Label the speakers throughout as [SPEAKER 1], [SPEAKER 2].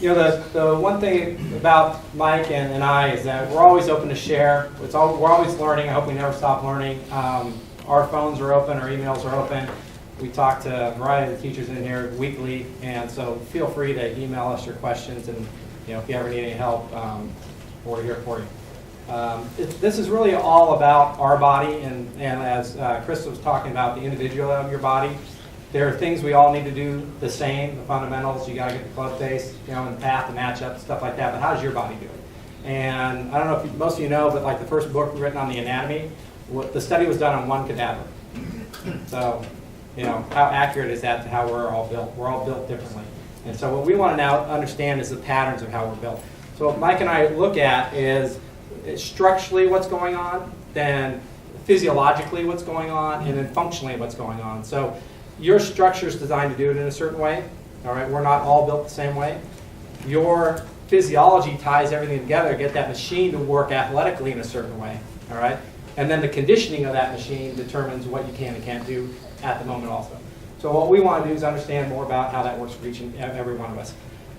[SPEAKER 1] the one thing about Mike and I is that we're always open to share. We're always learning. I hope we never stop learning. Our phones are open. Our emails are open. We talk to a variety of teachers in here weekly, and so feel free to email us your questions, and if you ever need any help, we're here for you. This is really all about our body, and as Chris was talking about, the individuality of your body. There are things we all need to do the same, the fundamentals. You got to get the club face, and the path, the matchup, stuff like that. But how does your body do it? And I don't know if most of you know, but like the first book written on the anatomy, the study was done on one cadaver. So, how accurate is that to how we're all built? We're all built differently. And so what we want to now understand is the patterns of how we're built. So what Mike and I look at is structurally what's going on, then physiologically what's going on, and then functionally what's going on. So your structure is designed to do it in a certain way. All right, we're not all built the same way. Your physiology ties everything together to get that machine to work athletically in a certain way. All right, and then the conditioning of that machine determines what you can and can't do at the moment also. So what we want to do is understand more about how that works for each and every one of us.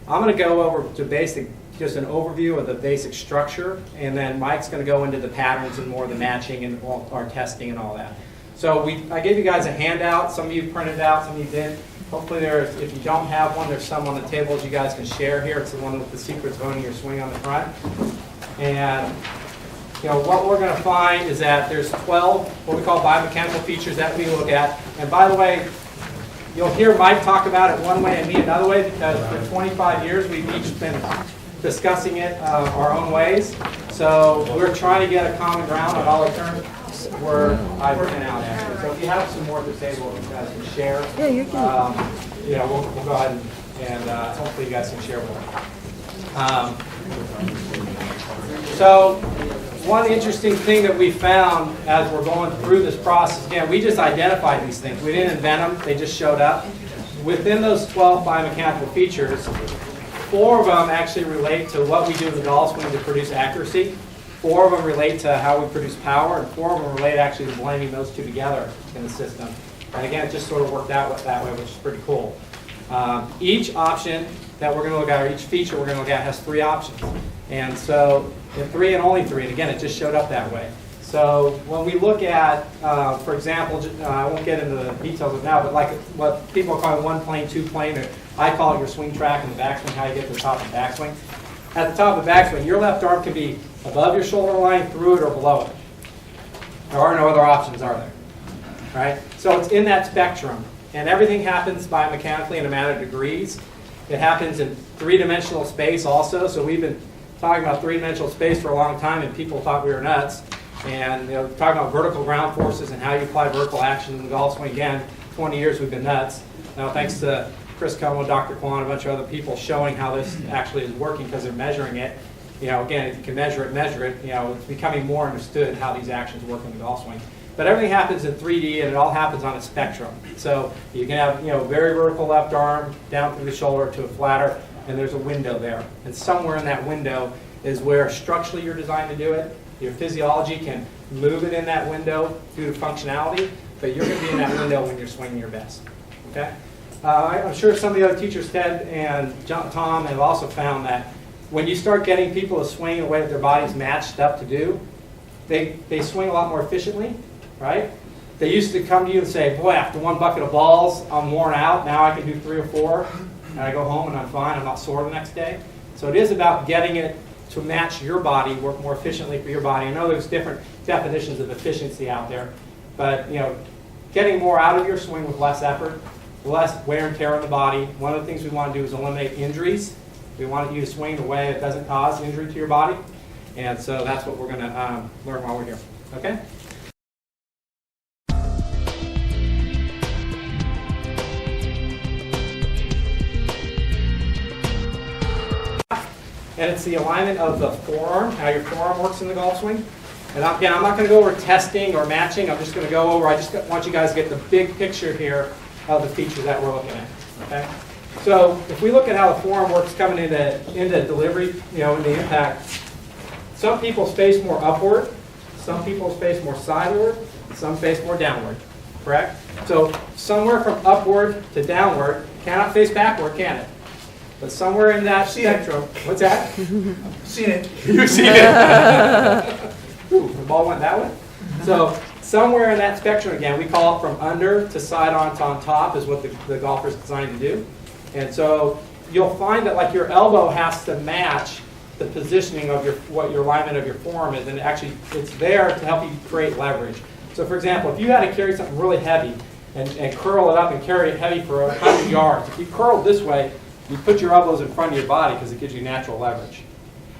[SPEAKER 1] I'm going to go over to just an overview of the basic structure, and then Mike's going to go into the patterns and more of the matching and our testing and all that. So I gave you guys a handout. Some of you printed it out, some of you didn't. Hopefully if you don't have one, there's some on the tables you guys can share here. It's the one with the secrets of owning your swing on the front. And what we're going to find is that there's 12 what we call biomechanical features that we look at. And by the way, you'll hear Mike talk about it one way and me another way, because for 25 years we've each been discussing it our own ways. So we're trying to get a common ground on all the terms where I've written out actually. So if you have some more at the table, you guys can share.
[SPEAKER 2] Yeah, you're good.
[SPEAKER 1] We'll go ahead and hopefully you guys can share with them. So one interesting thing that we found as we're going through this process, again, we just identified these things. We didn't invent them, they just showed up. Within those 12 biomechanical features, 4 of them actually relate to what we do in the Downswing to produce accuracy. 4 of them relate to how we produce power, and 4 of them relate actually to blending those two together in the system. And again, it just sort of worked out that way, which is pretty cool. Each option that we're going to look at, or each feature we're going to look at, has 3 options. And so, 3 and only 3, and again, it just showed up that way. So when we look at, for example, I won't get into the details of it now, but like what people call one plane, 2 plane, or I call it your swing track and the backswing, how you get to the top of the backswing. At the top of the backswing, your left arm can be above your shoulder line, through it, or below it. There are no other options, are there? Right? So it's in that spectrum. And everything happens biomechanically in a matter of degrees. It happens in 3-dimensional space also. So we've been talking about 3-dimensional space for a long time, and people thought we were nuts. And talking about vertical ground forces and how you apply vertical action in the golf swing. Again, 20 years we've been nuts. Now thanks to Chris Como, Dr. Kwan, a bunch of other people showing how this actually is working because they're measuring it. Again, if you can measure it, it's becoming more understood how these actions work in the golf swing. But everything happens in 3D, and it all happens on a spectrum. So you can have, very vertical left arm down through the shoulder to a flatter, and there's a window there. And somewhere in that window is where structurally you're designed to do it. Your physiology can move it in that window due to functionality, but you're going to be in that window when you're swinging your best. Okay? I'm sure some of the other teachers, Ted and Tom, have also found that when you start getting people to swing in a way that their body's matched up to do, they swing a lot more efficiently, right? They used to come to you and say, boy, after 1 bucket of balls, I'm worn out. Now I can do 3 or 4, and I go home and I'm fine. I'm not sore the next day. So it is about getting it to match your body, work more efficiently for your body. I know there's different definitions of efficiency out there, but getting more out of your swing with less effort, less wear and tear on the body. One of the things we want to do is eliminate injuries. We want you to swing in a way that doesn't cause injury to your body. And so that's what we're going to learn while we're here. Okay? And it's the alignment of the forearm, how your forearm works in the golf swing. And again, I'm not going to go over testing or matching. I'm just going to go over, I just want you guys to get the big picture here of the features that we're looking at. Okay? So if we look at how the forearm works coming into delivery, in the impact, some people face more upward, some people face more sideward, some face more downward, correct? So somewhere from upward to downward cannot face backward, can it? But somewhere in that spectrum, what's that?
[SPEAKER 2] Seen it.
[SPEAKER 1] You've seen it. Ooh, the ball went that way. So somewhere in that spectrum, again, we call it from under to side on to on top is what the golfer is designed to do. And so you'll find that like your elbow has to match the positioning of what your alignment of your forearm is, and actually it's there to help you create leverage. So for example, if you had to carry something really heavy and curl it up and carry it heavy for 100 yards, if you curl this way, you put your elbows in front of your body because it gives you natural leverage.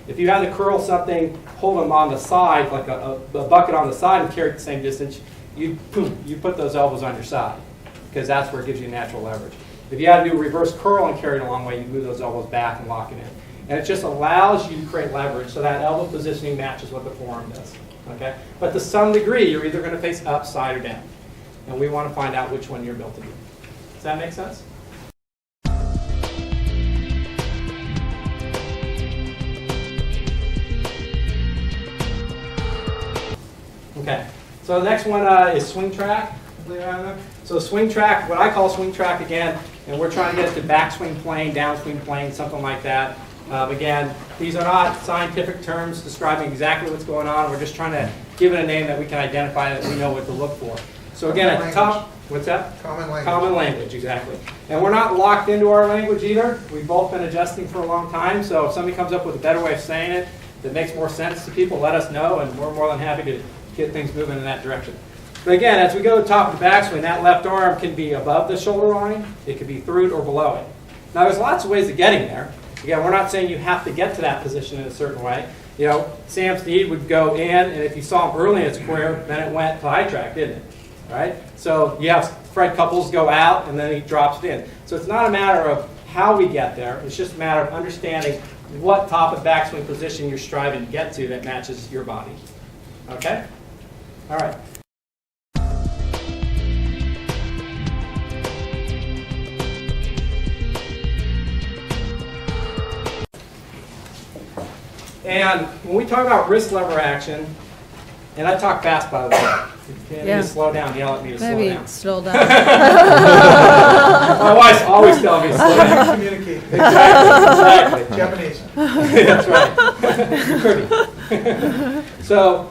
[SPEAKER 1] If you had to curl something, hold them on the side, like a bucket on the side and carry it the same distance, you put those elbows on your side because that's where it gives you natural leverage. If you had to do a reverse curl and carry it a long way, you move those elbows back and lock it in. And it just allows you to create leverage so that elbow positioning matches what the forearm does. Okay? But to some degree, you're either going to face up, side, or down. And we want to find out which one you're built to do. Does that make sense? Okay, so the next one is swing track. So swing track, what I call swing track again, and we're trying to get it to backswing plane, downswing plane, something like that. Again, these are not scientific terms describing exactly what's going on. We're just trying to give it a name that we can identify that we know what to look for. So again, at the top, what's that?
[SPEAKER 2] Common language.
[SPEAKER 1] Common language, exactly. And we're not locked into our language either. We've both been adjusting for a long time, so if somebody comes up with a better way of saying it that makes more sense to people, let us know, and we're more than happy to get things moving in that direction. But again, as we go to the top of the backswing, that left arm can be above the shoulder line, it can be through it or below it. Now there's lots of ways of getting there. Again, we're not saying you have to get to that position in a certain way. You know, Sam Snead would go in, and if you saw him early in his career, then it went to high track, didn't it? All right? So you have Fred Couples go out, and then he drops it in. So it's not a matter of how we get there. It's just a matter of understanding what top of backswing position you're striving to get to that matches your body. Okay? All right. And when we talk about wrist lever action, and I talk fast by the way. If you need to slow down, yell at me to slow down.
[SPEAKER 3] Maybe slow down.
[SPEAKER 1] My wife's always telling me to slow down.
[SPEAKER 2] Communicate.
[SPEAKER 1] Exactly.
[SPEAKER 2] Japanese.
[SPEAKER 1] That's right. So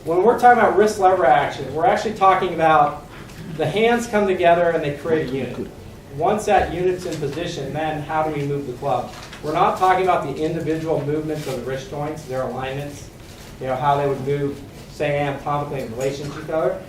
[SPEAKER 1] when we're talking about wrist lever action, we're actually talking about the hands come together and they create a unit. Once that unit's in position, then how do we move the club? We're not talking about the individual movements of the wrist joints, their alignments, how they would move, say, anatomically in relation to each other.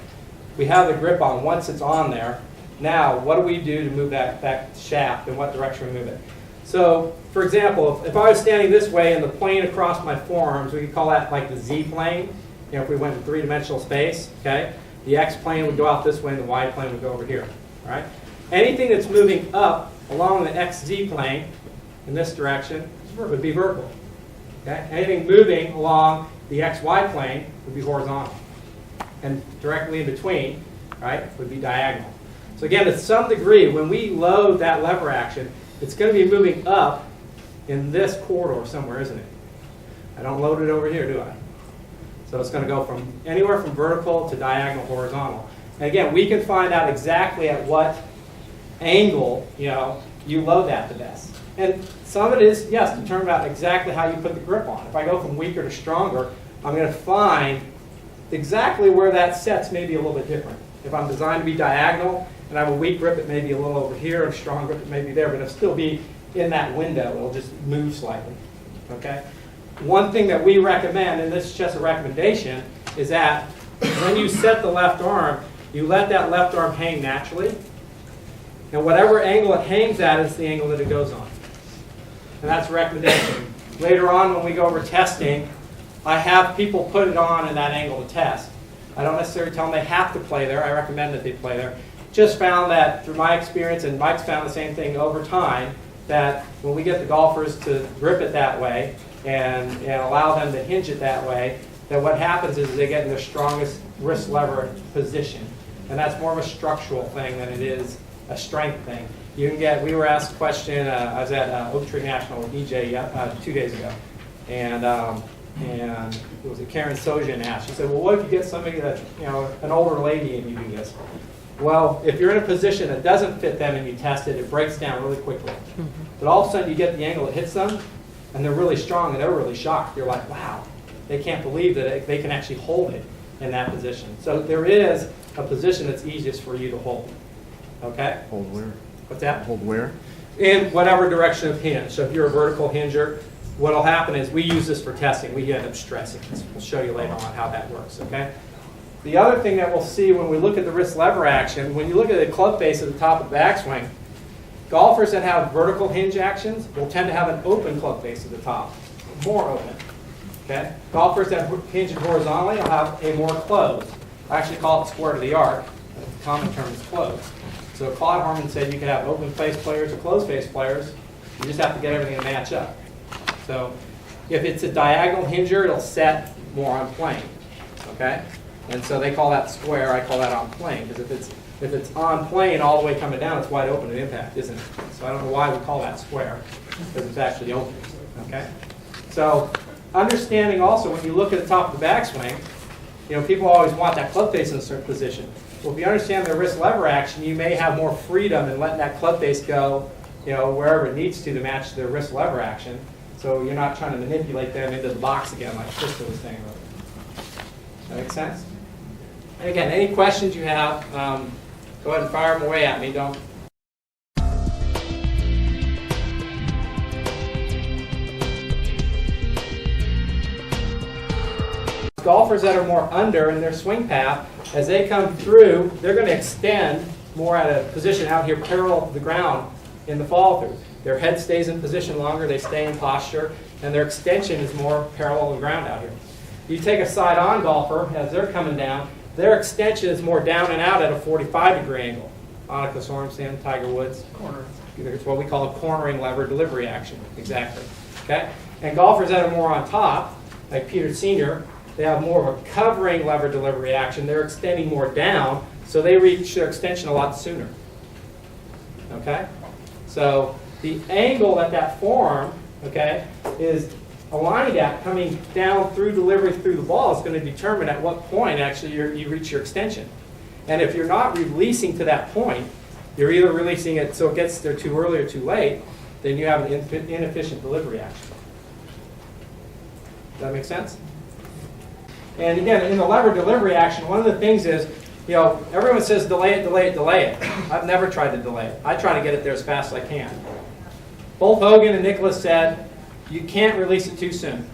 [SPEAKER 1] We have the grip on. Once it's on there, now what do we do to move that shaft, and what direction we move it? So, for example, if I was standing this way and the plane across my forearms, we could call that like the Z-plane. If we went in three-dimensional space, okay? The X-plane would go out this way and the Y-plane would go over here, all right? Anything that's moving up along the XZ plane in this direction would be vertical. Okay? Anything moving along the XY plane would be horizontal. And directly in between, right, would be diagonal. So again, to some degree, when we load that lever action, it's going to be moving up in this corridor somewhere, isn't it? I don't load it over here, do I? So it's going to go from anywhere from vertical to diagonal, horizontal. And again, we can find out exactly at what angle, you load that the best. And some of it is, yes, determined about exactly how you put the grip on. If I go from weaker to stronger, I'm going to find exactly where that sets may be a little bit different. If I'm designed to be diagonal and I have a weak grip, it may be a little over here, and a strong grip, it may be there, but it'll still be in that window. It'll just move slightly. Okay? One thing that we recommend, and this is just a recommendation, is that when you set the left arm, you let that left arm hang naturally. And whatever angle it hangs at is the angle that it goes on. And that's a recommendation. Later on, when we go over testing, I have people put it on in that angle to test. I don't necessarily tell them they have to play there. I recommend that they play there. Just found that through my experience, and Mike's found the same thing over time, that when we get the golfers to grip it that way and allow them to hinge it that way, that what happens is they get in their strongest wrist lever position. And that's more of a structural thing than it is a strength thing. You can get, we were asked a question, I was at Oak Tree National with EJ 2 days ago, and it was Karen Sojin asked. She said, well, what if you get somebody that's, an older lady and you do this? Well, if you're in a position that doesn't fit them and you test it, it breaks down really quickly. But all of a sudden you get the angle that hits them, and they're really strong and they're really shocked. You're like, wow, they can't believe that they can actually hold it in that position. So there is a position that's easiest for you to hold. Okay?
[SPEAKER 2] Hold where?
[SPEAKER 1] What's that?
[SPEAKER 2] Hold where?
[SPEAKER 1] In whatever direction of hinge. So if you're a vertical hinger, what will happen is we use this for testing. We end up stressing this. We'll show you later on how that works, okay? The other thing that we'll see when we look at the wrist lever action, when you look at the club face at the top of the backswing, golfers that have vertical hinge actions will tend to have an open club face at the top, more open. Okay? Golfers that hinge it horizontally will have a more closed. I actually call it square to the arc. The common term is closed. So Claude Harmon said you could have open face players or closed face players. You just have to get everything to match up. So if it's a diagonal hinger, it'll set more on plane. Okay? And so they call that square. I call that on plane, because if it's on plane all the way coming down, it's wide open at impact, isn't it? So I don't know why we call that square, because it's actually open. Okay? So understanding also, when you look at the top of the backswing, you know, people always want that club face in a certain position. Well, if you understand the wrist lever action, you may have more freedom in letting that club face go, you know, wherever it needs to match the wrist lever action. So you're not trying to manipulate them into the box again, like Krista was saying earlier. That make sense? And again, any questions you have, go ahead and fire them away at me. Don't. Golfers that are more under in their swing path, as they come through, they're going to extend more at a position out here parallel to the ground in the fall through. Their head stays in position longer, they stay in posture, and their extension is more parallel to the ground out here. You take a side-on golfer, as they're coming down, their extension is more down and out at a 45-degree angle. Annika Sorensen, Tiger Woods. Corner. It's what we call a cornering lever delivery action. Exactly. Okay? And golfers that are more on top, like Peter Sr., they have more of a covering lever delivery action. They're extending more down, so they reach their extension a lot sooner. Okay? So the angle that that forearm, okay, is aligned at coming down through delivery through the ball is going to determine at what point actually you reach your extension. And if you're not releasing to that point, you're either releasing it so it gets there too early or too late, then you have an inefficient delivery action. Does that make sense? And again, in the lever delivery action, one of the things is, you know, everyone says delay it, delay it, delay it. I've never tried to delay it. I try to get it there as fast as I can. Both Hogan and Nicholas said, you can't release it too soon.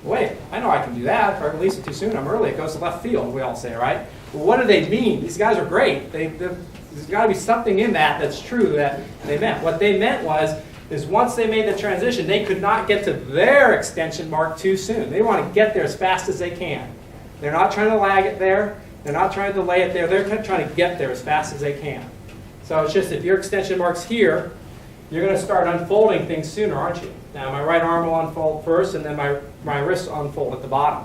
[SPEAKER 1] Wait, I know I can do that. If I release it too soon, I'm early. It goes to left field, we all say, right? Well, what do they mean? These guys are great. There's got to be something in that that's true that they meant. What they meant is once they made the transition, they could not get to their extension mark too soon. They want to get there as fast as they can. They're not trying to lag it there. They're not trying to delay it there. They're trying to get there as fast as they can. So it's just if your extension mark's here, you're going to start unfolding things sooner, aren't you? Now, my right arm will unfold first, and then my wrists unfold at the bottom.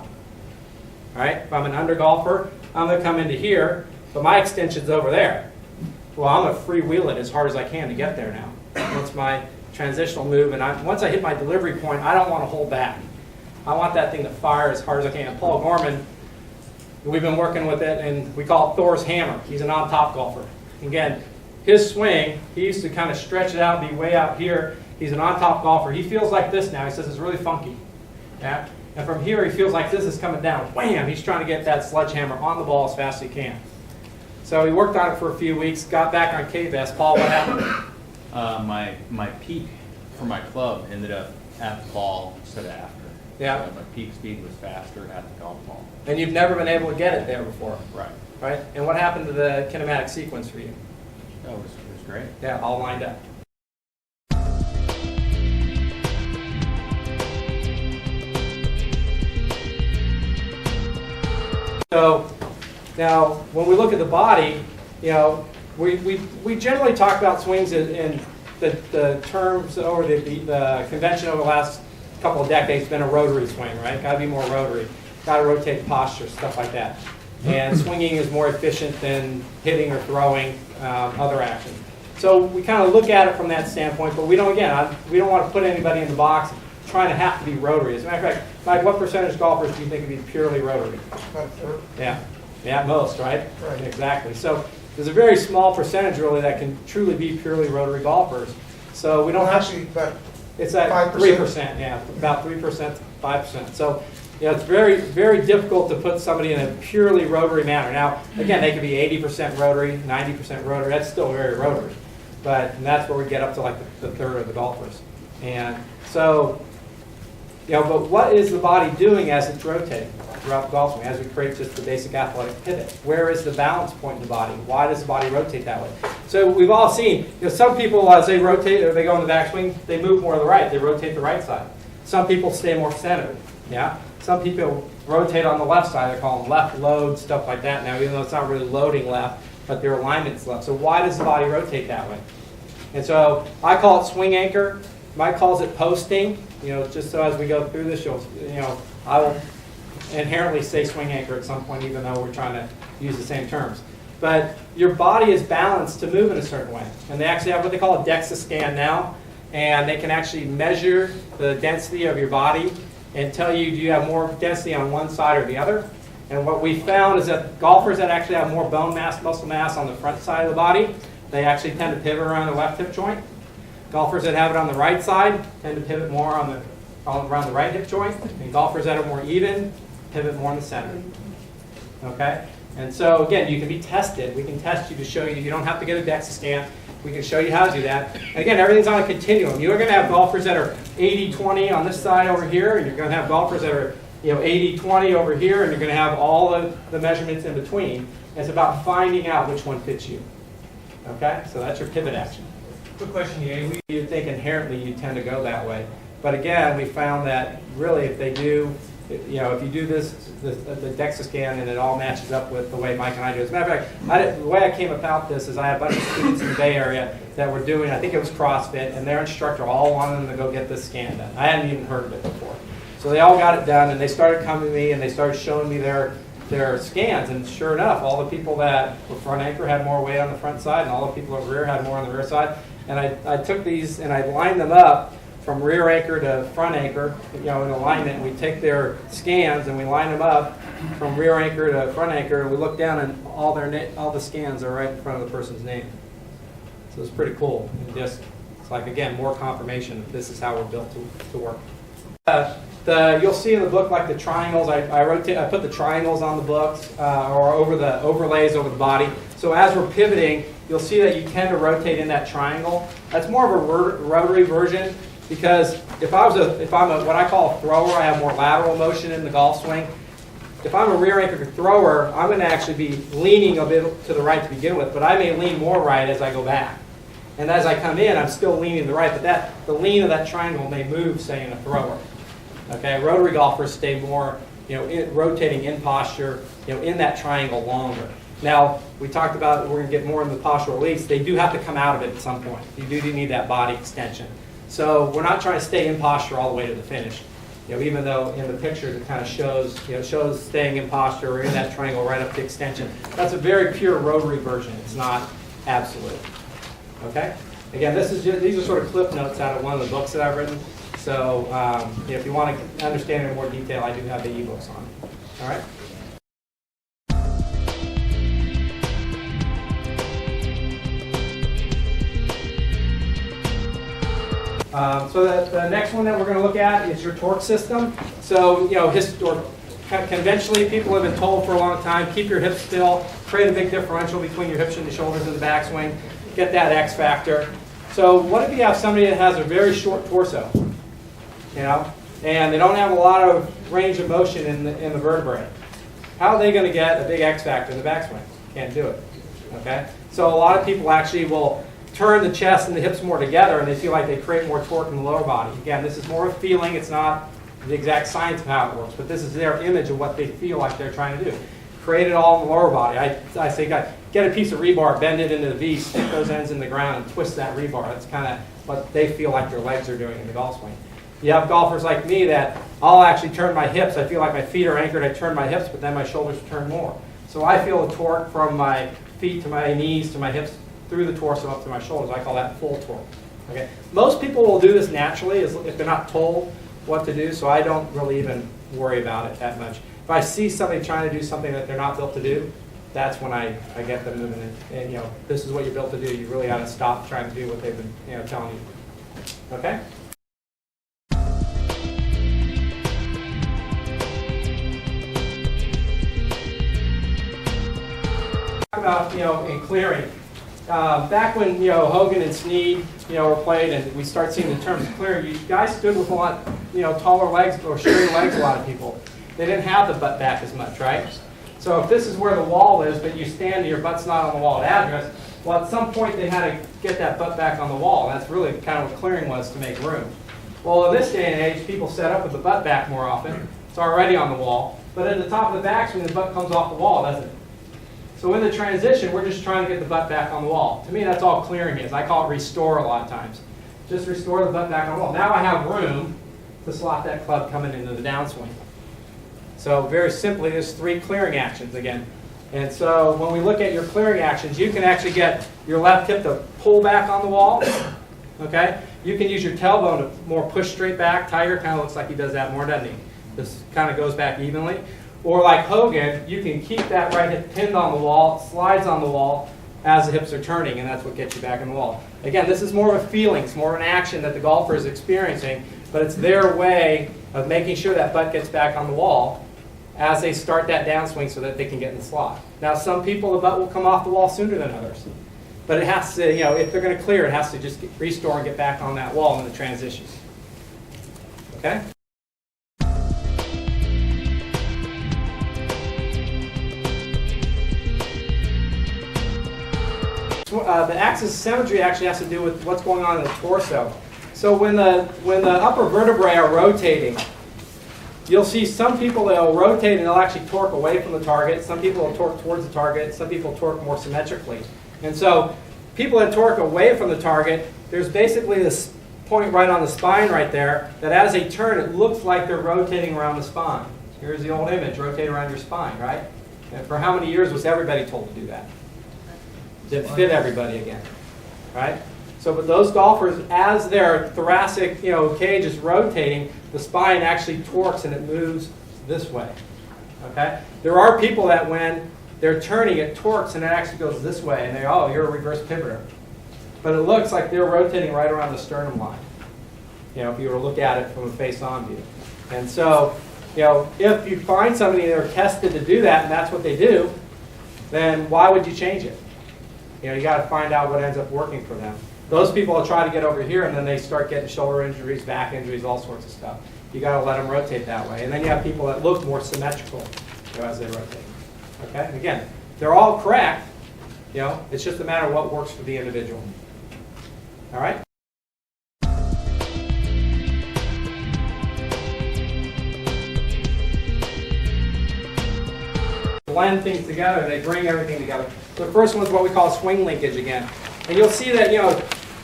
[SPEAKER 1] All right? If I'm an under golfer, I'm going to come into here, but my extension's over there. Well, I'm going to freewheel it as hard as I can to get there now. Once my transitional move, and once I hit my delivery point, I don't want to hold back. I want that thing to fire as hard as I can. Paul Gorman, we've been working with it, and we call it Thor's hammer. He's an on-top golfer. Again, his swing, he used to kind of stretch it out, be way out here. He's an on-top golfer. He feels like this now. He says it's really funky. Yeah? And from here, he feels like this is coming down. Wham! He's trying to get that sledgehammer on the ball as fast as he can. So he worked on it for a few weeks, got back on K-Vest. Paul, what happened?
[SPEAKER 3] My peak for my club ended up at the ball instead of after.
[SPEAKER 1] Yeah.
[SPEAKER 3] So my peak speed was faster at the golf ball.
[SPEAKER 1] And you've never been able to get it there before.
[SPEAKER 3] Right.
[SPEAKER 1] Right? And what happened to the kinematic sequence for you?
[SPEAKER 3] Oh, it was great.
[SPEAKER 1] Yeah, all lined up. So now, when we look at the body, you know, we generally talk about swings in the terms or the convention over the last couple of decades has been a rotary swing, right? Got to be more rotary. Got to rotate posture, stuff like that. And swinging is more efficient than hitting or throwing other actions. So we kind of look at it from that standpoint, but we don't want to put anybody in the box trying to have to be rotary. As a matter of fact, Mike, what percentage of golfers do you think would be purely rotary?
[SPEAKER 4] About a third.
[SPEAKER 1] Yeah. Yeah, at most, right?
[SPEAKER 2] Right.
[SPEAKER 1] Exactly. So there's a very small percentage really that can truly be purely rotary golfers. So we don't
[SPEAKER 2] Well,
[SPEAKER 1] have
[SPEAKER 2] actually, but
[SPEAKER 1] it's at
[SPEAKER 2] 5%.
[SPEAKER 1] 3%, yeah, about 3%, 5%. So, it's very, very difficult to put somebody in a purely rotary manner. Now, again, they could be 80% rotary, 90% rotary. That's still very rotary, and that's where we get up to like the third of the golfers. And so, but what is the body doing as it's rotating throughout the golf swing, as we create just the basic athletic pivot? Where is the balance point in the body? Why does the body rotate that way? So we've all seen, some people as they rotate or they go in the backswing, they move more to the right. They rotate the right side. Some people stay more centered. Yeah. Some people rotate on the left side. They call them left load, stuff like that. Now, even though it's not really loading left, but their alignment's left. So why does the body rotate that way? And so I call it swing anchor. Mike calls it posting. Just so as we go through this, I will inherently say swing anchor at some point, even though we're trying to use the same terms. But your body is balanced to move in a certain way. And they actually have what they call a DEXA scan now. And they can actually measure the density of your body and tell you, do you have more density on one side or the other? And what we found is that golfers that actually have more bone mass, muscle mass on the front side of the body, they actually tend to pivot around the left hip joint. Golfers that have it on the right side tend to pivot more around the right hip joint. And golfers that are more even pivot more in the center. Okay? And so, again, you can be tested. We can test you to show you. You don't have to get a DEXA scan. We can show you how to do that. And again, everything's on a continuum. You're going to have golfers that are 80-20 on this side over here, and you're going to have golfers that are 80-20 over here, and you're going to have all of the measurements in between. It's about finding out which one fits you. Okay? So that's your pivot action.
[SPEAKER 4] Quick question, EA.
[SPEAKER 1] You think inherently you tend to go that way. But again, we found that really if they do, if you do the DEXA scan and it all matches up with the way Mike and I do. As a matter of fact, the way I came about this is I had a bunch of students in the Bay Area that were doing, I think it was CrossFit, and their instructor all wanted them to go get this scan done. I hadn't even heard of it before. So they all got it done, and they started coming to me, and they started showing me their scans. And sure enough, all the people that were front anchor had more weight on the front side, and all the people over rear had more on the rear side. And I took these and I lined them up from rear anchor to front anchor, in alignment. We take their scans and we line them up from rear anchor to front anchor, and we look down and all the scans are right in front of the person's name. So it's pretty cool. And it's like, again, more confirmation that this is how we're built to work. You'll see in the book like the triangles. I put the triangles on the books or over the overlays over the body. So as we're pivoting, you'll see that you tend to rotate in that triangle. That's more of a rotary version. Because if I'm what I call a thrower, I have more lateral motion in the golf swing. If I'm a rear anchor thrower, I'm going to actually be leaning a bit to the right to begin with, but I may lean more right as I go back. And as I come in, I'm still leaning to the right, but the lean of that triangle may move, say, in a thrower. Okay, rotary golfers stay more, rotating in posture, in that triangle longer. Now, we talked about we're going to get more in the postural release. They do have to come out of it at some point. You do need that body extension. So we're not trying to stay in posture all the way to the finish. Even though in the pictures it kind of shows, shows staying in posture or in that triangle right up to extension. That's a very pure rotary version. It's not absolute. Okay? Again, these are sort of clip notes out of one of the books that I've written. So if you want to understand it in more detail, I do have the ebooks on it. All right? So the next one that we're going to look at is your torque system. So, conventionally people have been told for a long time, keep your hips still, create a big differential between your hips and your shoulders in the backswing, get that X factor. So what if you have somebody that has a very short torso, and they don't have a lot of range of motion in the vertebrae? How are they going to get a big X factor in the backswing? Can't do it. Okay? So a lot of people actually will turn the chest and the hips more together, and they feel like they create more torque in the lower body. Again, this is more a feeling. It's not the exact science of how it works, but this is their image of what they feel like they're trying to do. Create it all in the lower body. I say, get a piece of rebar, bend it into the V, stick those ends in the ground, and twist that rebar. That's kind of what they feel like their legs are doing in the golf swing. You have golfers like me that I'll actually turn my hips. I feel like my feet are anchored. I turn my hips, but then my shoulders turn more. So I feel the torque from my feet to my knees to my hips through the torso up to my shoulders. I call that full torque. Okay. Most people will do this naturally if they're not told what to do, so I don't really even worry about it that much. If I see somebody trying to do something that they're not built to do, that's when I get them moving in. And you know, this is what you're built to do. You really ought to stop trying to do what they've been telling you. Okay? About in clearing. Back when Hogan and Sneed were played, and we start seeing the terms clearing, you guys stood with a lot taller legs or shorter legs. A lot of people, they didn't have the butt back as much, right? So if this is where the wall is, but you stand and your butt's not on the wall at address, well, at some point they had to get that butt back on the wall. That's really kind of what clearing was, to make room. Well, in this day and age, people set up with the butt back more often. It's already on the wall, but at the top of the backswing, the butt comes off the wall, doesn't it? So in the transition, we're just trying to get the butt back on the wall. To me, that's all clearing is. I call it restore a lot of times. Just restore the butt back on the wall. Now I have room to slot that club coming into the downswing. So very simply, there's 3 clearing actions again. And so when we look at your clearing actions, you can actually get your left hip to pull back on the wall. Okay? You can use your tailbone to more push straight back. Tiger kind of looks like he does that more, doesn't he? This kind of goes back evenly. Or like Hogan, you can keep that right hip pinned on the wall, slides on the wall as the hips are turning, and that's what gets you back on the wall. Again, this is more of a feeling, it's more of an action that the golfer is experiencing, but it's their way of making sure that butt gets back on the wall as they start that downswing so that they can get in the slot. Now, some people, the butt will come off the wall sooner than others. But it has to, if they're going to clear, it has to just restore and get back on that wall in the transitions. Okay? The axis of symmetry actually has to do with what's going on in the torso. So when the upper vertebrae are rotating, you'll see some people that'll rotate and they'll actually torque away from the target. Some people will torque towards the target. Some people torque more symmetrically. And so people that torque away from the target, there's basically this point right on the spine right there that as they turn, it looks like they're rotating around the spine. Here's the old image, rotate around your spine, right? And for how many years was everybody told to do that? Didn't fit everybody again, right? So, but those golfers, as their thoracic, cage is rotating, the spine actually torques and it moves this way. Okay. There are people that when they're turning, it torques and it actually goes this way, and oh, you're a reverse pivoter. But it looks like they're rotating right around the sternum line. If you were to look at it from a face-on view. And so, if you find somebody that are tested to do that, and that's what they do, then why would you change it? You got to find out what ends up working for them. Those people will try to get over here, and then they start getting shoulder injuries, back injuries, all sorts of stuff. You got to let them rotate that way. And then you have people that look more symmetrical as they rotate. Okay? Again, they're all correct. It's just a matter of what works for the individual. All right? Blend things together, they bring everything together. So the first one is what we call swing linkage again. And you'll see that,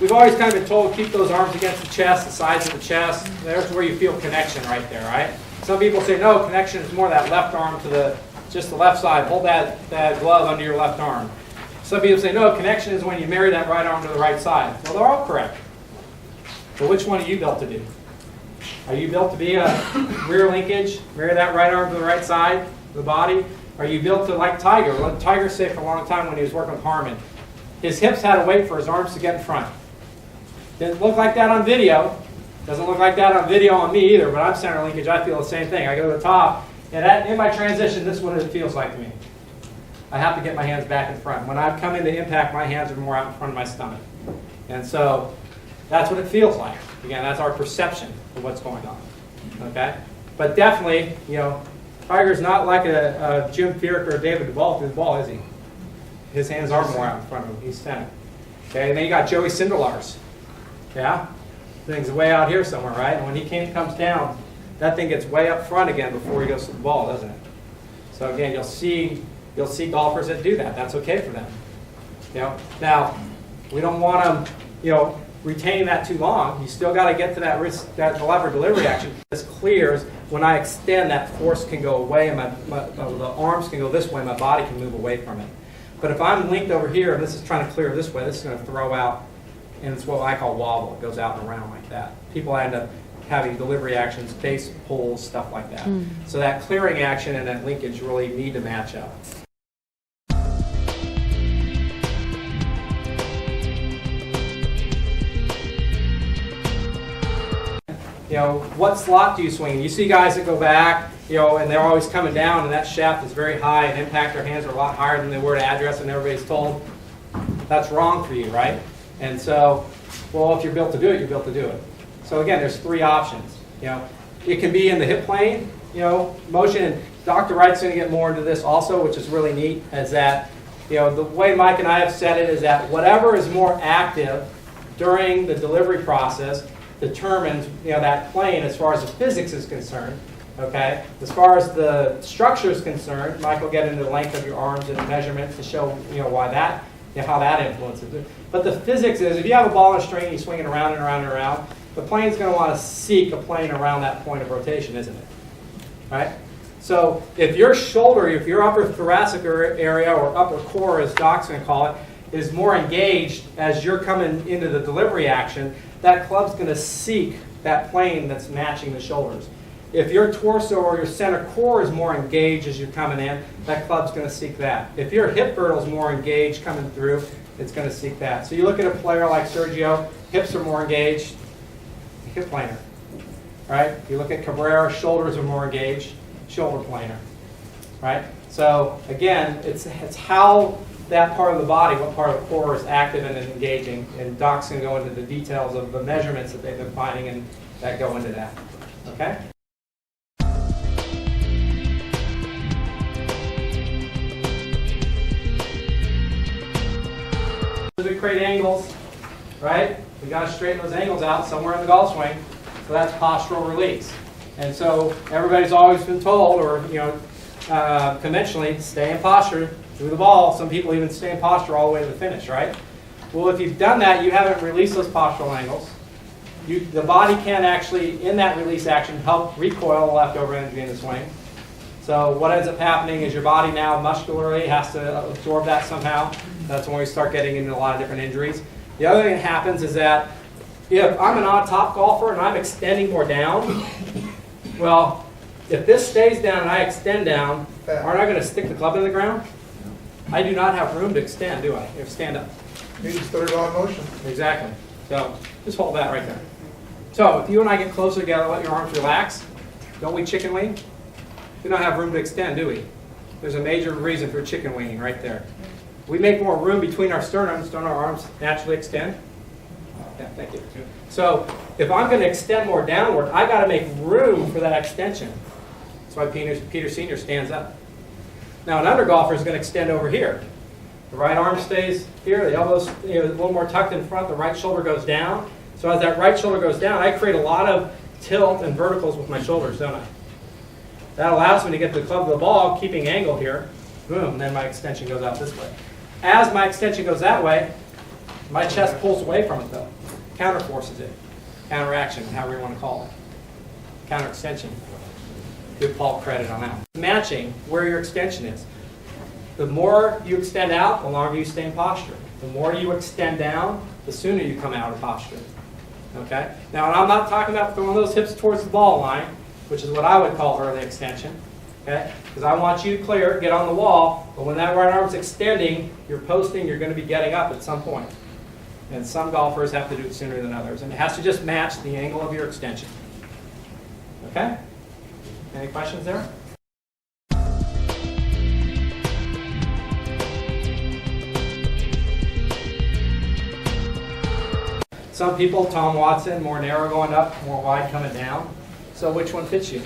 [SPEAKER 1] we've always kind of been told keep those arms against the chest, the sides of the chest. There's where you feel connection right there, right? Some people say, no, connection is more that left arm to just the left side. Hold that glove under your left arm. Some people say, no, connection is when you marry that right arm to the right side. Well, they're all correct. But which one are you built to do? Are you built to be a rear linkage, marry that right arm to the right side of the body? Are you built to, like Tiger? Let Tiger say for a long time when he was working with Harmon, his hips had to wait for his arms to get in front. Didn't look like that on video. Doesn't look like that on video on me either, but I'm center linkage. I feel the same thing. I go to the top, and in my transition, this is what it feels like to me. I have to get my hands back in front. When I come into impact, my hands are more out in front of my stomach. And so that's what it feels like. Again, that's our perception of what's going on. Okay? But definitely, Tiger's not like a Jim Furyk or a David Duval through the ball, is he? His hands are more out in front of him. He's center. Okay, and then you got Joey Sindelar's. Yeah? Thing's way out here somewhere, right? And when he comes down, that thing gets way up front again before he goes to the ball, doesn't it? So again, you'll see golfers that do that. That's okay for them. Now, we don't want them, retain that too long. You still got to get to that wrist, that lever delivery action. This clears. When I extend, that force can go away, and the arms can go this way, my body can move away from it. But if I'm linked over here, and this is trying to clear this way, this is going to throw out, and it's what I call wobble. It goes out and around like that. People end up having delivery actions, base pulls, stuff like that. So that clearing action and that linkage really need to match up. You know, what slot do you swing? You see guys that go back, you know, and they're always coming down, and that shaft is very high, and impact their hands are a lot higher than they were to address, and everybody's told that's wrong for you, right? And so, well, if you're built to do it, you're built to do it. So again, there's three options. You know, it can be in the hip plane, you know, motion, and Dr. Wright's going to get more into this also, which is really neat, is that, you know, the way Mike and I have said it is that whatever is more active during the delivery process determines, you know, that plane as far as the physics is concerned. Okay. As far as the structure is concerned, Mike will get into the length of your arms and measurements to show, you know, why that, you know, how that influences it. But the physics is, if you have a ball and a string, you swing it around and around and around, the plane's going to want to seek a plane around that point of rotation, isn't it? Right. So if your shoulder, if your upper thoracic area or upper core, as Doc's going to call it, is more engaged as you're coming into the delivery action, that club's going to seek that plane that's matching the shoulders. If your torso or your center core is more engaged as you're coming in, that club's going to seek that. If your hip girdle is more engaged coming through, it's going to seek that. So you look at a player like Sergio, hips are more engaged, hip planer. Right? You look at Cabrera, shoulders are more engaged, shoulder planer. Right? So again, it's how that part of the body, what part of the core is active and engaging, and Doc's going to go into the details of the measurements that they've been finding and that go into that. Okay? We create angles, right? We got to straighten those angles out somewhere in the golf swing. So that's postural release. And so everybody's always been told, or you know, conventionally, stay in posture through the ball. Some people even stay in posture all the way to the finish, right? Well, if you've done that, you haven't released those postural angles. The body can actually, in that release action, help recoil the leftover energy in the swing. So what ends up happening is your body now muscularly has to absorb that somehow. That's when we start getting into a lot of different injuries. The other thing that happens is that if I'm an on-top golfer and I'm extending more down, well, if this stays down and I extend down, aren't I going to stick the club in the ground? I do not have room to extend, do I? If stand up.
[SPEAKER 2] You just put it on motion.
[SPEAKER 1] Exactly. So just hold that right there. So if you and I get closer together, let your arms relax. Don't we chicken wing? We don't have room to extend, do we? There's a major reason for chicken winging right there. We make more room between our sternums, don't our arms naturally extend? Yeah, thank you. So if I'm going to extend more downward, I got to make room for that extension. That's why Peter Sr. stands up. Now an undergolfer is going to extend over here. The right arm stays here, the elbows a little more tucked in front, the right shoulder goes down. So as that right shoulder goes down, I create a lot of tilt and verticals with my shoulders, don't I? That allows me to get the club to the ball, keeping angle here. Boom, and then my extension goes out this way. As my extension goes that way, my chest pulls away from it though. Counter forces it. Counteraction, however you want to call it. Counter extension. Give Paul credit on that. Matching where your extension is. The more you extend out, the longer you stay in posture. The more you extend down, the sooner you come out of posture. Okay? Now, and I'm not talking about throwing those hips towards the ball line, which is what I would call early extension. Okay? Because I want you to clear, get on the wall, but when that right arm's extending, you're posting, you're going to be getting up at some point. And some golfers have to do it sooner than others. And it has to just match the angle of your extension. Okay? Any questions there? Some people, Tom Watson, more narrow going up, more wide coming down. So which one fits you?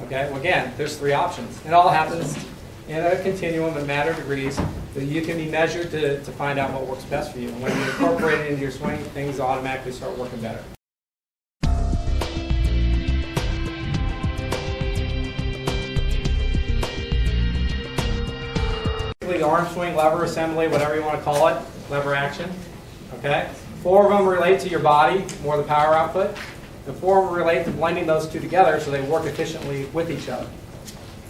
[SPEAKER 1] Okay, well again, there's three options. It all happens in a continuum of matter degrees that you can be measured to find out what works best for you. And when you incorporate it into your swing, things automatically start working better. The arm swing, lever assembly, whatever you want to call it, lever action. Okay? 4 of them relate to your body, more the power output. The 4 of them relate to blending those two together so they work efficiently with each other.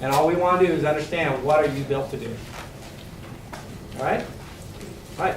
[SPEAKER 1] And all we want to do is understand what are you built to do. All right? All right.